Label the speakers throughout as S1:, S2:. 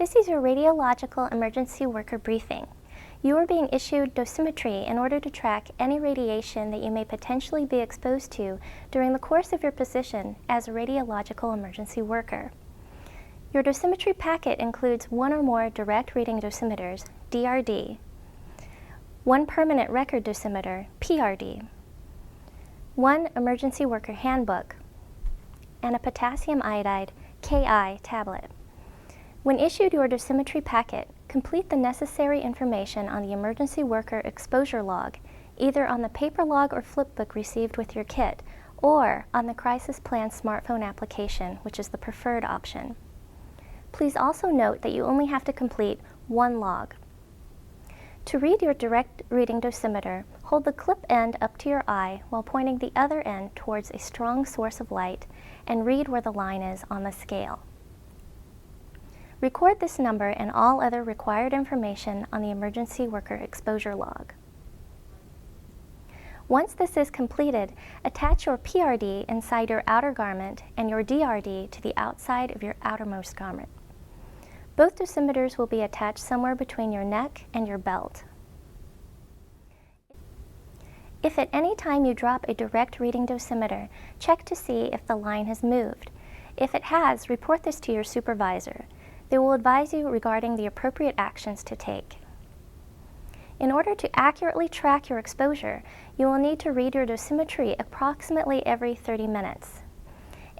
S1: This is your radiological emergency worker briefing. You are being issued dosimetry in order to track any radiation that you may potentially be exposed to during the course of your position as a radiological emergency worker. Your dosimetry packet includes one or more direct reading dosimeters, DRD, one permanent record dosimeter, PRD, one emergency worker handbook, and a potassium iodide, Ki tablet. When issued your dosimetry packet, complete the necessary information on the emergency worker exposure log, either on the paper log or flipbook received with your kit, or on the Crisis Plan smartphone application, which is the preferred option. Please also note that you only have to complete one log. To read your direct reading dosimeter, hold the clip end up to your eye while pointing the other end towards a strong source of light and read where the line is on the scale. Record this number and all other required information on the emergency worker exposure log. Once this is completed, attach your PRD inside your outer garment and your DRD to the outside of your outermost garment. Both dosimeters will be attached somewhere between your neck and your belt. If at any time you drop a direct reading dosimeter, check to see if the line has moved. If it has, report this to your supervisor. They will advise you regarding the appropriate actions to take. In order to accurately track your exposure, you will need to read your dosimetry approximately every 30 minutes.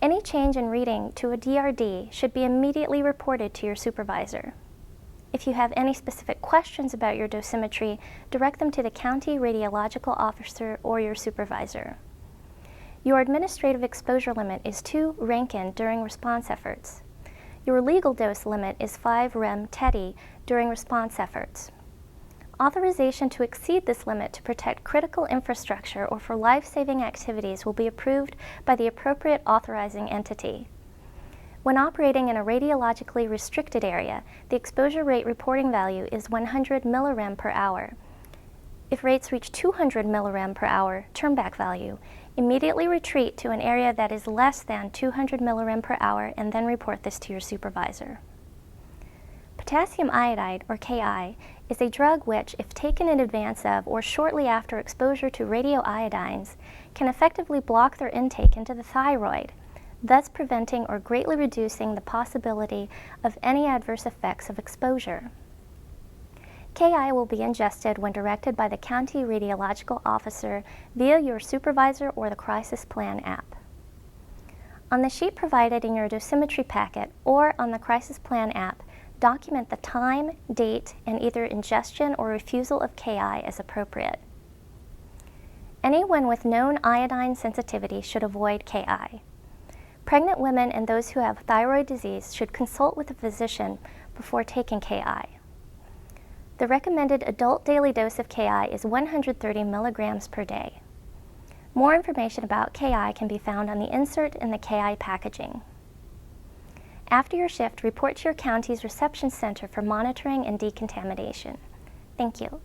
S1: Any change in reading to a DRD should be immediately reported to your supervisor. If you have any specific questions about your dosimetry, direct them to the county radiological officer or your supervisor. Your administrative exposure limit is 2 Rankine during response efforts. Your legal dose limit is 5 rem teddy during response efforts. Authorization to exceed this limit to protect critical infrastructure or for life-saving activities will be approved by the appropriate authorizing entity. When operating in a radiologically restricted area, the exposure rate reporting value is 100 millirem per hour. If rates reach 200 millirem per hour, turnback value, immediately retreat to an area that is less than 200 millirem per hour and then report this to your supervisor. Potassium iodide, or Ki, is a drug which, if taken in advance of or shortly after exposure to radioiodines, can effectively block their intake into the thyroid, thus preventing or greatly reducing the possibility of any adverse effects of exposure. Ki will be ingested when directed by the county radiological officer via your supervisor or the Crisis Plan app. On the sheet provided in your dosimetry packet or on the Crisis Plan app, document the time, date, and either ingestion or refusal of Ki as appropriate. Anyone with known iodine sensitivity should avoid Ki. Pregnant women and those who have thyroid disease should consult with a physician before taking Ki. The recommended adult daily dose of Ki is 130 milligrams per day. More information about Ki can be found on the insert in the Ki packaging. After your shift, report to your county's reception center for monitoring and decontamination. Thank you.